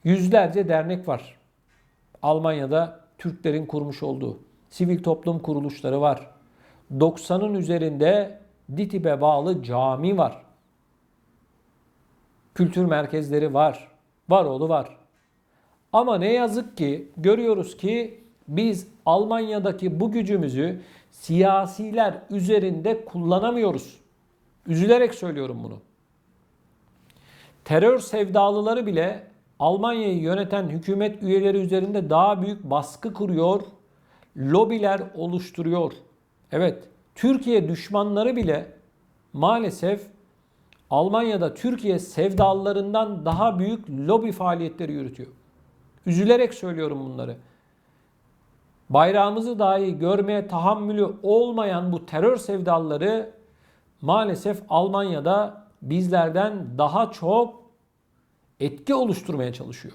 Yüzlerce dernek var. Almanya'da Türklerin kurmuş olduğu sivil toplum kuruluşları var. 90'ın üzerinde DİTİB'e bağlı cami var. Kültür merkezleri var. Var oğlu var. Ama ne yazık ki görüyoruz ki biz Almanya'daki bu gücümüzü siyasiler üzerinde kullanamıyoruz. Üzülerek söylüyorum bunu. Terör sevdalıları bile Almanya'yı yöneten hükümet üyeleri üzerinde daha büyük baskı kuruyor, lobiler oluşturuyor. Evet, Türkiye düşmanları bile maalesef Almanya'da Türkiye sevdalılarından daha büyük lobi faaliyetleri yürütüyor. Üzülerek söylüyorum bunları. Bayrağımızı dahi görmeye tahammülü olmayan bu terör sevdalıları maalesef Almanya'da bizlerden daha çok etki oluşturmaya çalışıyor.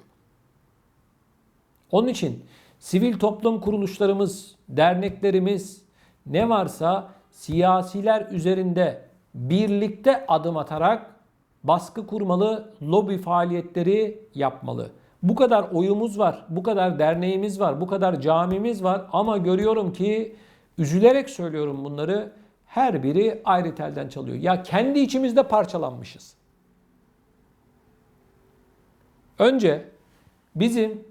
Onun için sivil toplum kuruluşlarımız, derneklerimiz ne varsa siyasiler üzerinde birlikte adım atarak baskı kurmalı, lobi faaliyetleri yapmalı. Bu kadar oyumuz var, bu kadar derneğimiz var, bu kadar camimiz var ama görüyorum ki üzülerek söylüyorum bunları, her biri ayrı telden çalıyor. Ya kendi içimizde parçalanmışız. Önce bizim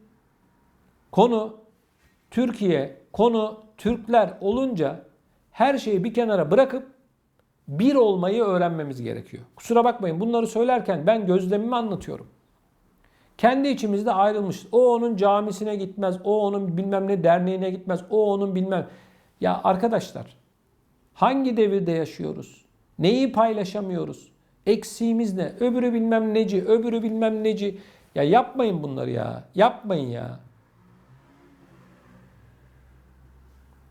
konu Türkiye, konu Türkler olunca her şeyi bir kenara bırakıp bir olmayı öğrenmemiz gerekiyor. Kusura bakmayın, bunları söylerken ben gözlemimi anlatıyorum. Kendi içimizde ayrılmışız. O onun camisine gitmez, o onun bilmem ne derneğine gitmez, o onun bilmem. Ya arkadaşlar, hangi devirde yaşıyoruz? Neyi paylaşamıyoruz? Eksiğimiz ne? Öbürü bilmem neci, öbürü bilmem neci. Ya yapmayın bunları ya. Yapmayın ya.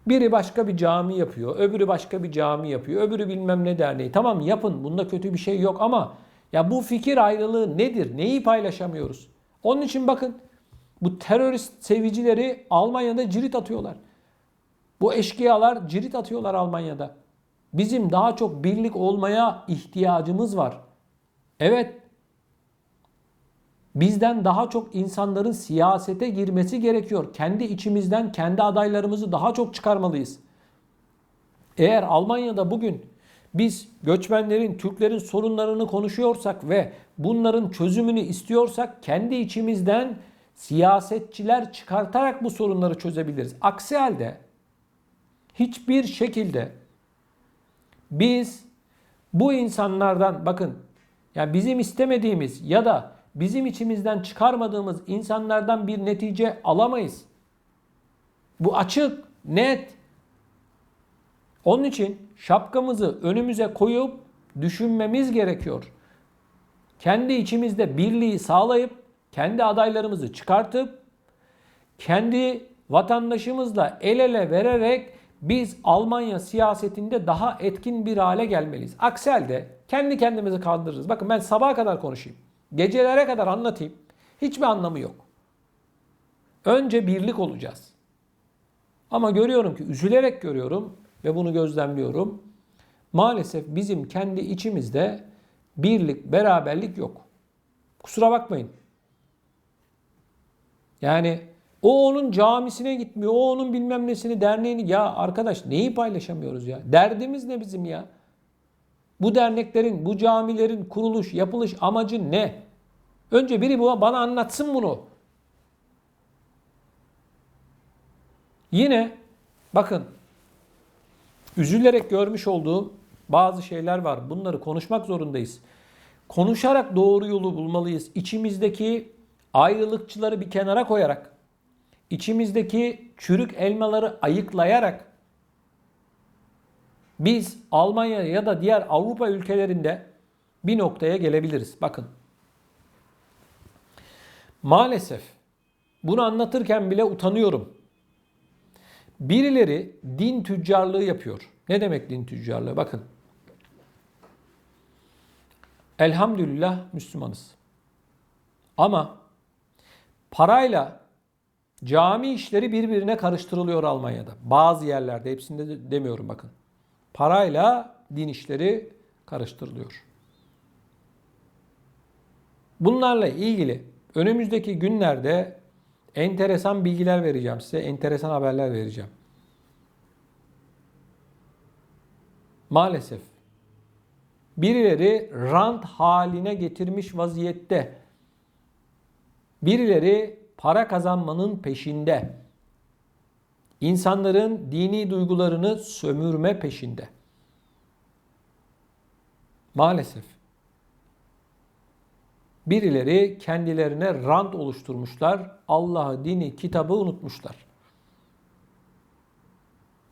Biri başka bir cami yapıyor, öbürü başka bir cami yapıyor, öbürü bilmem ne derneği. Tamam, yapın, bunda kötü bir şey yok ama ya bu fikir ayrılığı nedir? Neyi paylaşamıyoruz? Onun için bakın, bu terörist sevicileri Almanya'da cirit atıyorlar. Bu eşkıyalar cirit atıyorlar Almanya'da. Bizim daha çok birlik olmaya ihtiyacımız var. Evet, bizden daha çok insanların siyasete girmesi gerekiyor. Kendi içimizden kendi adaylarımızı daha çok çıkarmalıyız. Eğer Almanya'da bugün biz göçmenlerin, Türklerin sorunlarını konuşuyorsak ve bunların çözümünü istiyorsak kendi içimizden siyasetçiler çıkartarak bu sorunları çözebiliriz. Aksi halde hiçbir şekilde biz bu insanlardan, bakın, yani bizim istemediğimiz ya da bizim içimizden çıkarmadığımız insanlardan bir netice alamayız. Bu açık, net. Onun için şapkamızı önümüze koyup düşünmemiz gerekiyor. Kendi içimizde birliği sağlayıp, kendi adaylarımızı çıkartıp, kendi vatandaşımızla el ele vererek biz Almanya siyasetinde daha etkin bir hale gelmeliyiz. Aksi halde kendi kendimizi kandırırız. Bakın, ben sabaha kadar konuşayım, gecelere kadar anlatayım. Hiçbir anlamı yok. Önce birlik olacağız. Ama görüyorum ki, üzülerek görüyorum ve bunu gözlemliyorum. Maalesef bizim kendi içimizde birlik, beraberlik yok. Kusura bakmayın. Yani o onun camisine gitmiyor, o onun bilmem nesini, derneğini. Ya arkadaş, neyi paylaşamıyoruz ya? Derdimiz ne bizim ya? Bu derneklerin, bu camilerin kuruluş, yapılış amacı ne? Önce biri bana anlatsın bunu. Yine bakın, üzülerek görmüş olduğum bazı şeyler var. Bunları konuşmak zorundayız. Konuşarak doğru yolu bulmalıyız. İçimizdeki ayrılıkçıları bir kenara koyarak, içimizdeki çürük elmaları ayıklayarak biz Almanya ya da diğer Avrupa ülkelerinde bir noktaya gelebiliriz. Bakın, maalesef bunu anlatırken bile utanıyorum. Birileri din tüccarlığı yapıyor. Ne demek din tüccarlığı? Bakın, elhamdülillah Müslümanız. Ama parayla cami işleri birbirine karıştırılıyor Almanya'da. Bazı yerlerde, hepsinde de demiyorum bakın. Parayla din işleri karıştırılıyor. Bunlarla ilgili Önümüzdeki günlerde enteresan bilgiler vereceğim size, enteresan haberler vereceğim. Maalesef birileri rant haline getirmiş vaziyette. Birileri para kazanmanın peşinde. İnsanların dini duygularını sömürme peşinde. Maalesef. Birileri kendilerine rant oluşturmuşlar. Allah'ı, dini, kitabı unutmuşlar.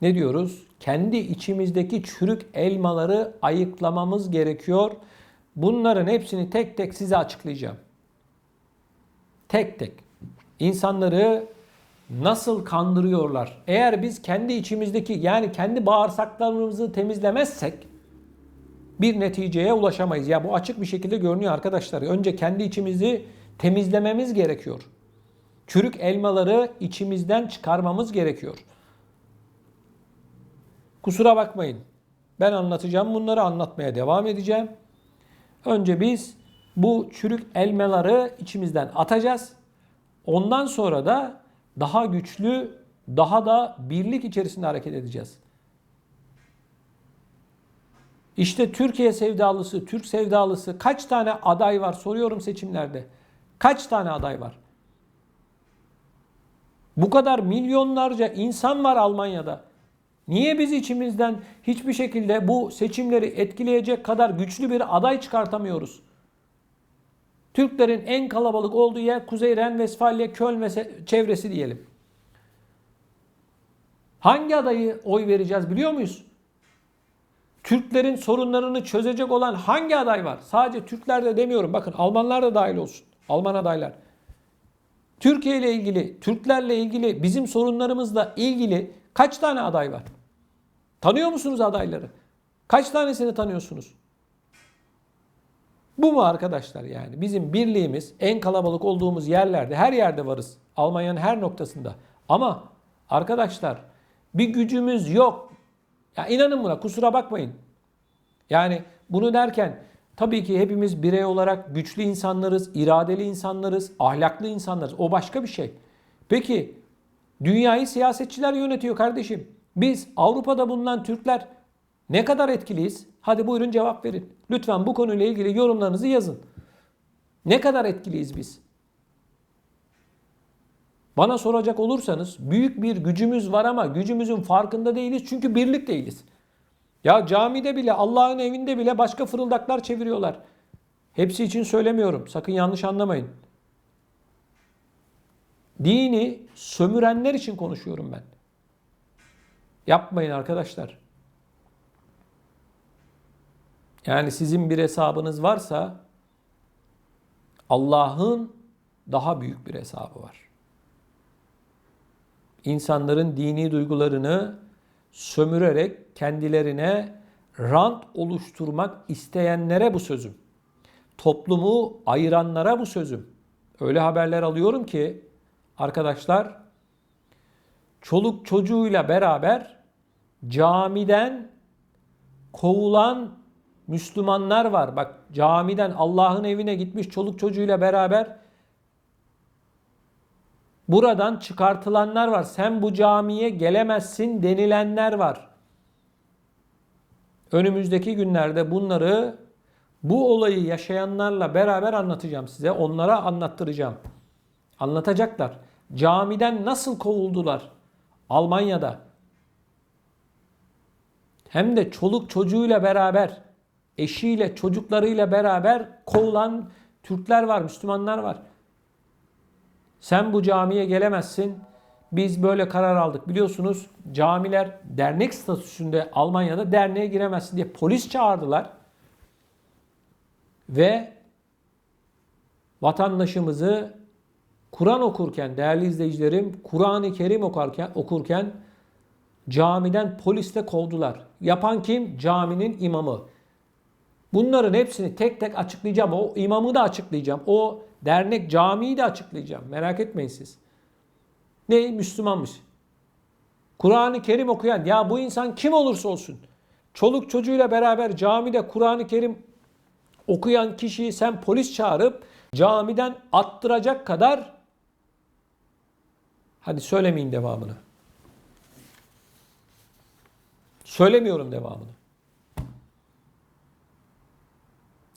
Ne diyoruz? Kendi içimizdeki çürük elmaları ayıklamamız gerekiyor. Bunların hepsini tek tek size açıklayacağım. Tek tek. İnsanları nasıl kandırıyorlar? Eğer biz kendi içimizdeki, yani kendi bağırsaklarımızı temizlemezsek bir neticeye ulaşamayız. Ya bu açık bir şekilde görünüyor arkadaşlar. Önce kendi içimizi temizlememiz gerekiyor. Çürük elmaları içimizden çıkarmamız gerekiyor. Kusura bakmayın. Ben anlatacağım. Bunları anlatmaya devam edeceğim. Önce biz bu çürük elmaları içimizden atacağız. Ondan sonra da daha güçlü, daha da birlik içerisinde hareket edeceğiz. İşte Türkiye sevdalısı, Türk sevdalısı kaç tane aday var soruyorum seçimlerde. Kaç tane aday var? Bu kadar milyonlarca insan var Almanya'da. Niye biz içimizden hiçbir şekilde bu seçimleri etkileyecek kadar güçlü bir aday çıkartamıyoruz? Türklerin en kalabalık olduğu yer Kuzey Ren-Vesfalya, Köln ve çevresi diyelim. Hangi adayı oy vereceğiz biliyor muyuz? Türklerin sorunlarını çözecek olan hangi aday var? Sadece Türkler de demiyorum. Bakın Almanlar da dahil olsun. Alman adaylar. Türkiye ile ilgili, Türklerle ilgili, bizim sorunlarımızla ilgili kaç tane aday var? Tanıyor musunuz adayları? Kaç tanesini tanıyorsunuz? Bu mu arkadaşlar yani? Bizim birliğimiz en kalabalık olduğumuz yerlerde, her yerde varız. Almanya'nın her noktasında. Ama arkadaşlar bir gücümüz yok. Ya inanın buna, kusura bakmayın. Yani bunu derken tabii ki hepimiz birey olarak güçlü insanlarız, iradeli insanlarız, ahlaklı insanlarız. O başka bir şey. Peki dünyayı siyasetçiler yönetiyor kardeşim. Biz Avrupa'da bulunan Türkler ne kadar etkiliyiz? Hadi buyurun cevap verin. Lütfen bu konuyla ilgili yorumlarınızı yazın. Ne kadar etkiliyiz biz? Bana soracak olursanız büyük bir gücümüz var ama gücümüzün farkında değiliz çünkü birlik değiliz. Ya camide bile, Allah'ın evinde bile başka fırıldaklar çeviriyorlar. Hepsi için söylemiyorum. Sakın yanlış anlamayın. Dini sömürenler için konuşuyorum ben. Yapmayın arkadaşlar. Yani sizin bir hesabınız varsa Allah'ın daha büyük bir hesabı var. İnsanların dini duygularını sömürerek kendilerine rant oluşturmak isteyenlere bu sözüm. Toplumu ayıranlara bu sözüm. Öyle haberler alıyorum ki arkadaşlar çoluk çocuğuyla beraber camiden kovulan Müslümanlar var. Bak camiden Allah'ın evine gitmiş çoluk çocuğuyla beraber buradan çıkartılanlar var. Sen bu camiye gelemezsin denilenler var. Önümüzdeki günlerde bunları, bu olayı yaşayanlarla beraber anlatacağım size. Onlara anlattıracağım. Anlatacaklar. Camiden nasıl kovuldular Almanya'da? Hem de çoluk çocuğuyla beraber, eşiyle, çocuklarıyla beraber kovulan Türkler var, Müslümanlar var. Sen bu camiye gelemezsin. Biz böyle karar aldık. Biliyorsunuz camiler dernek statüsünde Almanya'da, derneğe giremezsin diye polis çağırdılar. Ve vatandaşımızı Kur'an okurken, değerli izleyicilerim, Kur'an-ı Kerim okurken camiden polisle kovdular. Yapan kim? Caminin imamı. Bunların hepsini tek tek açıklayacağım. O imamı da açıklayacağım. O dernek, camiyi de açıklayacağım. Merak etmeyin siz. Ne? Müslümanmış. Kur'an-ı Kerim okuyan, ya bu insan kim olursa olsun, çoluk çocuğuyla beraber camide Kur'an-ı Kerim okuyan kişiyi sen polis çağırıp camiden attıracak kadar, hadi söylemeyin devamını. Söylemiyorum devamını.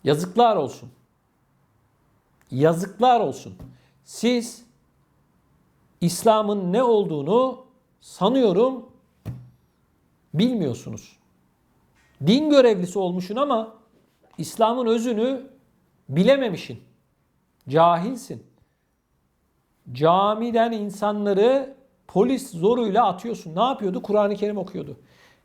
Yazıklar olsun. Yazıklar olsun. Siz İslam'ın ne olduğunu sanıyorum bilmiyorsunuz. Din görevlisi olmuşsun ama İslam'ın özünü bilememişsin. Cahilsin. Camiden insanları polis zoruyla atıyorsun. Ne yapıyordu? Kur'an-ı Kerim okuyordu.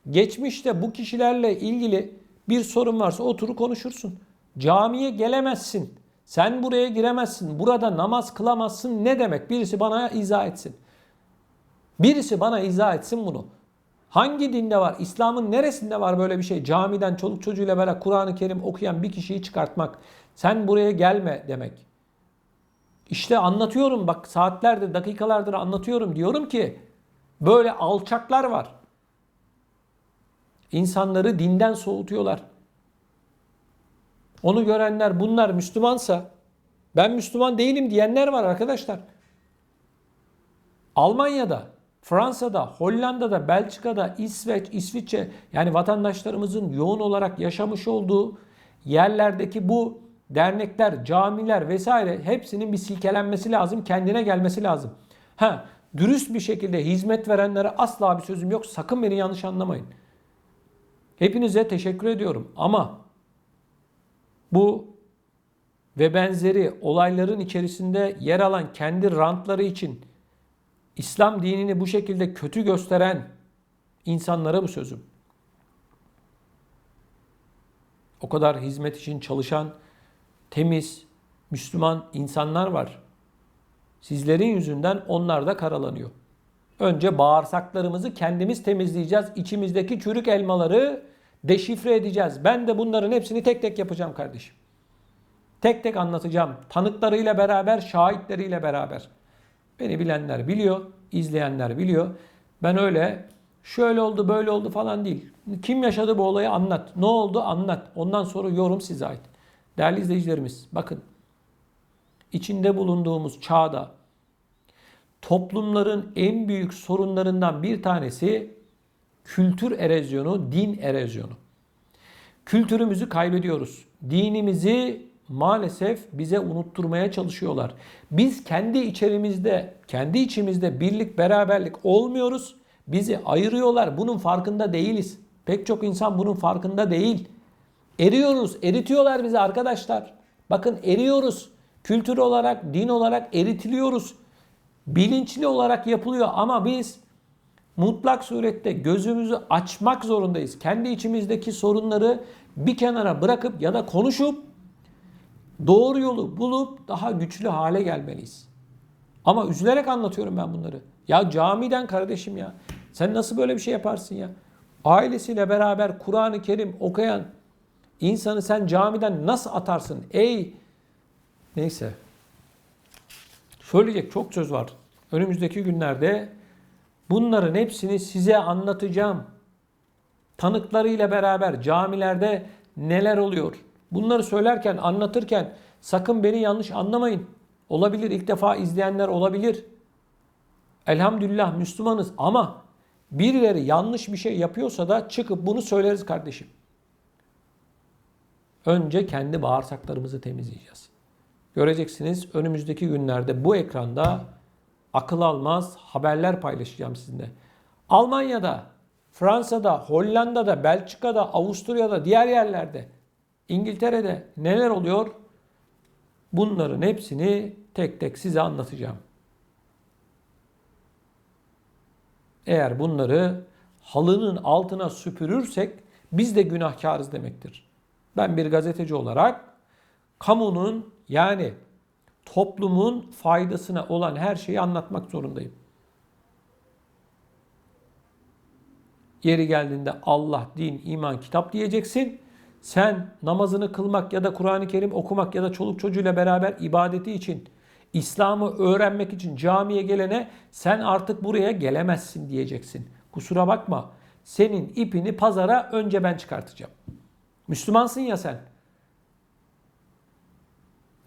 Geçmişte bu kişilerle ilgili bir sorun varsa oturup konuşursun. Camiye gelemezsin. Sen buraya giremezsin. Burada namaz kılamazsın. Ne demek? Birisi bana izah etsin. Birisi bana izah etsin bunu. Hangi dinde var? İslam'ın neresinde var böyle bir şey? Camiden çoluk çocuğuyla beraber Kur'an-ı Kerim okuyan bir kişiyi çıkartmak. Sen buraya gelme demek. İşte anlatıyorum bak, saatlerdir, dakikalardır anlatıyorum. Diyorum ki böyle alçaklar var. İnsanları dinden soğutuyorlar. Onu görenler, bunlar Müslümansa, ben Müslüman değilim diyenler var arkadaşlar. Almanya'da, Fransa'da, Hollanda'da, Belçika'da, İsveç, İsviçre, yani vatandaşlarımızın yoğun olarak yaşamış olduğu yerlerdeki bu dernekler, camiler vesaire hepsinin bir silkelenmesi lazım, kendine gelmesi lazım. Dürüst bir şekilde hizmet verenlere asla bir sözüm yok. Sakın beni yanlış anlamayın. Hepinize teşekkür ediyorum ama bu ve benzeri olayların içerisinde yer alan kendi rantları için İslam dinini bu şekilde kötü gösteren insanlara bu sözüm. O kadar hizmet için çalışan, temiz, Müslüman insanlar var. Sizlerin yüzünden onlar da karalanıyor. Önce bağırsaklarımızı kendimiz temizleyeceğiz. İçimizdeki çürük elmaları deşifre edeceğiz. Ben de bunların hepsini tek tek yapacağım kardeşim. Tek tek anlatacağım. Tanıklarıyla beraber, şahitleriyle beraber. Beni bilenler biliyor, izleyenler biliyor. Ben öyle şöyle oldu, böyle oldu falan değil. Kim yaşadı bu olayı anlat. Ne oldu anlat. Ondan sonra yorum size ait. Değerli izleyicilerimiz, bakın. İçinde bulunduğumuz çağda toplumların en büyük sorunlarından bir tanesi kültür erozyonu, din erozyonu. Kültürümüzü kaybediyoruz. Dinimizi maalesef bize unutturmaya çalışıyorlar. Biz kendi içimizde birlik, beraberlik olmuyoruz. Bizi ayırıyorlar. Bunun farkında değiliz. Pek çok insan bunun farkında değil. Eriyoruz, eritiyorlar bizi arkadaşlar. Bakın eriyoruz. Kültür olarak, din olarak eritiliyoruz. Bilinçli olarak yapılıyor ama biz mutlak surette gözümüzü açmak zorundayız. Kendi içimizdeki sorunları bir kenara bırakıp ya da konuşup doğru yolu bulup daha güçlü hale gelmeliyiz. Ama üzülerek anlatıyorum ben bunları. Ya camiden kardeşim ya. Sen nasıl böyle bir şey yaparsın ya? Ailesiyle beraber Kur'an-ı Kerim okuyan insanı sen camiden nasıl atarsın? Neyse. Söyleyecek çok söz var. Önümüzdeki günlerde bunların hepsini size anlatacağım. Tanıklarıyla beraber camilerde neler oluyor? Bunları söylerken, anlatırken sakın beni yanlış anlamayın. Olabilir, ilk defa izleyenler olabilir. Elhamdülillah Müslümanız ama birileri yanlış bir şey yapıyorsa da çıkıp bunu söyleriz kardeşim. Önce kendi bağırsaklarımızı temizleyeceğiz. Göreceksiniz önümüzdeki günlerde bu ekranda akıl almaz haberler paylaşacağım sizinle. Almanya'da, Fransa'da, Hollanda'da, Belçika'da, Avusturya'da, diğer yerlerde, İngiltere'de neler oluyor? Bunların hepsini tek tek size anlatacağım. Eğer bunları halının altına süpürürsek biz de günahkarız demektir. Ben bir gazeteci olarak kamunun, yani toplumun faydasına olan her şeyi anlatmak zorundayım. Yeri geldiğinde Allah, din, iman, kitap diyeceksin. Sen namazını kılmak ya da Kur'an-ı Kerim okumak ya da çoluk çocuğuyla beraber ibadeti için, İslam'ı öğrenmek için camiye gelene sen artık buraya gelemezsin diyeceksin. Kusura bakma. Senin ipini pazara önce ben çıkartacağım. Müslümansın ya sen.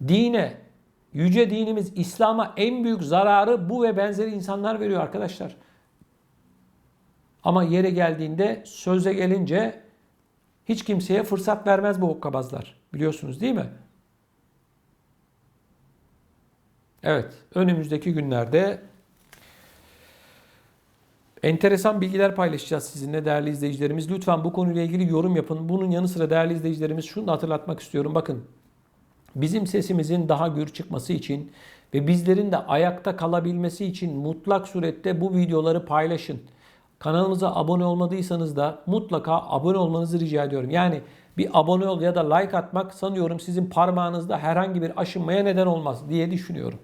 Dine, Yüce dinimiz İslam'a en büyük zararı bu ve benzeri insanlar veriyor arkadaşlar. Ama yere geldiğinde, söze gelince hiç kimseye fırsat vermez bu hokkabazlar. Biliyorsunuz değil mi? Evet, önümüzdeki günlerde enteresan bilgiler paylaşacağız sizinle değerli izleyicilerimiz. Lütfen bu konuyla ilgili yorum yapın. Bunun yanı sıra değerli izleyicilerimiz şunu da hatırlatmak istiyorum. Bakın, bizim sesimizin daha gür çıkması için ve bizlerin de ayakta kalabilmesi için mutlak surette bu videoları paylaşın. Kanalımıza abone olmadıysanız da mutlaka abone olmanızı rica ediyorum. Yani bir abone ol ya da like atmak sanıyorum sizin parmağınızda herhangi bir aşınmaya neden olmaz diye düşünüyorum.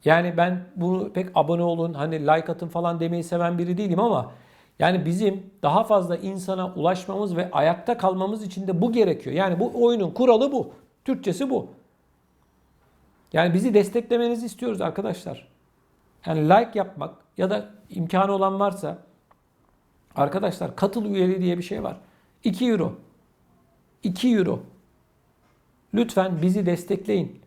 Yani ben bunu pek abone olun, hani like atın falan demeyi seven biri değilim ama yani bizim daha fazla insana ulaşmamız ve ayakta kalmamız için de bu gerekiyor. Yani bu oyunun kuralı bu. Türkçesi bu. Yani bizi desteklemenizi istiyoruz arkadaşlar. Yani like yapmak ya da imkanı olan varsa arkadaşlar katıl üyeliği diye bir şey var. 2 euro. 2 euro. Lütfen bizi destekleyin.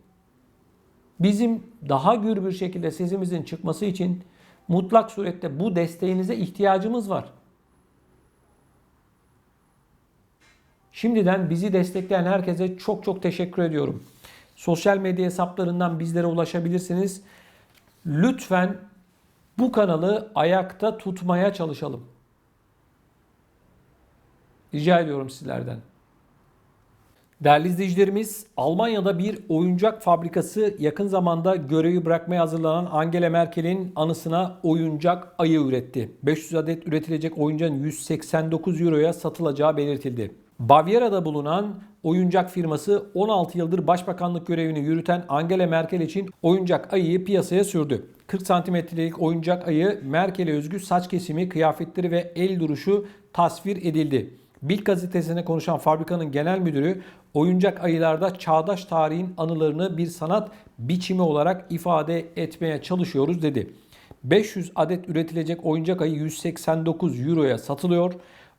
Bizim daha gür bir şekilde sesimizin çıkması için mutlak surette bu desteğinize ihtiyacımız var. Şimdiden bizi destekleyen herkese çok çok teşekkür ediyorum. Sosyal medya hesaplarından bizlere ulaşabilirsiniz. Lütfen bu kanalı ayakta tutmaya çalışalım. Rica ediyorum sizlerden. Değerli izleyicilerimiz, Almanya'da bir oyuncak fabrikası yakın zamanda görevi bırakmaya hazırlanan Angela Merkel'in anısına oyuncak ayı üretti. 500 adet üretilecek oyuncağın 189 euroya satılacağı belirtildi. Bavyera'da bulunan oyuncak firması 16 yıldır başbakanlık görevini yürüten Angela Merkel için oyuncak ayıyı piyasaya sürdü. 40 santimetrelik oyuncak ayı Merkel'e özgü saç kesimi, kıyafetleri ve el duruşu tasvir edildi. Bild gazetesine konuşan fabrikanın genel müdürü, oyuncak ayılarda çağdaş tarihin anılarını bir sanat biçimi olarak ifade etmeye çalışıyoruz dedi. 500 adet üretilecek oyuncak ayı 189 euroya satılıyor.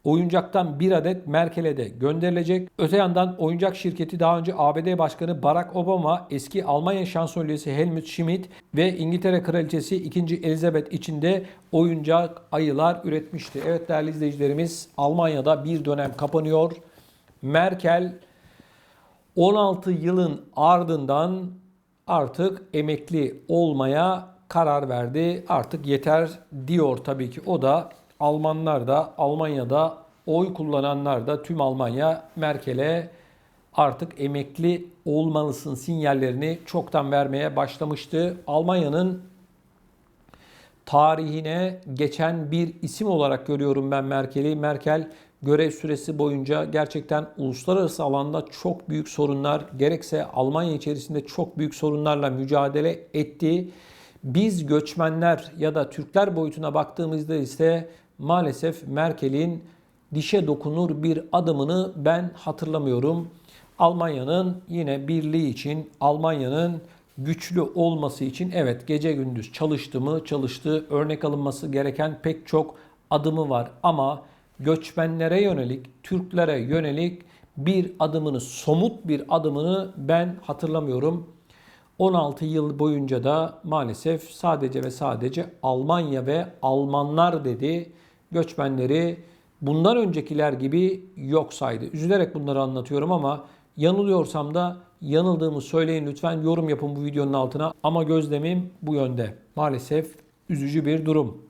Oyuncaktan bir adet Merkel'e de gönderilecek. Öte yandan oyuncak şirketi daha önce ABD Başkanı Barack Obama, eski Almanya Şansölyesi Helmut Schmidt ve İngiltere Kraliçesi 2. Elizabeth için de oyuncak ayılar üretmişti. Evet değerli izleyicilerimiz, Almanya'da bir dönem kapanıyor. Merkel 16 yılın ardından artık emekli olmaya karar verdi. Artık yeter diyor tabii ki. O da Almanlar da, Almanya'da oy kullananlar da, tüm Almanya Merkel'e artık emekli olmalısın sinyallerini çoktan vermeye başlamıştı. Almanya'nın tarihine geçen bir isim olarak görüyorum ben Merkel'i. Merkel görev süresi boyunca gerçekten uluslararası alanda çok büyük sorunlar, gerekse Almanya içerisinde çok büyük sorunlarla mücadele etti. Biz göçmenler ya da Türkler boyutuna baktığımızda ise maalesef Merkel'in dişe dokunur bir adımını ben hatırlamıyorum. Almanya'nın yine birliği için, Almanya'nın güçlü olması için evet gece gündüz çalıştı mı? Çalıştı. Örnek alınması gereken pek çok adımı var ama göçmenlere yönelik, Türklere yönelik bir adımını, somut bir adımını ben hatırlamıyorum. 16 yıl boyunca da maalesef sadece ve sadece Almanya ve Almanlar dedi. Göçmenleri bundan öncekiler gibi yok saydı. Üzülerek bunları anlatıyorum ama yanılıyorsam da yanıldığımı söyleyin lütfen. Yorum yapın bu videonun altına ama gözlemim bu yönde. Maalesef üzücü bir durum.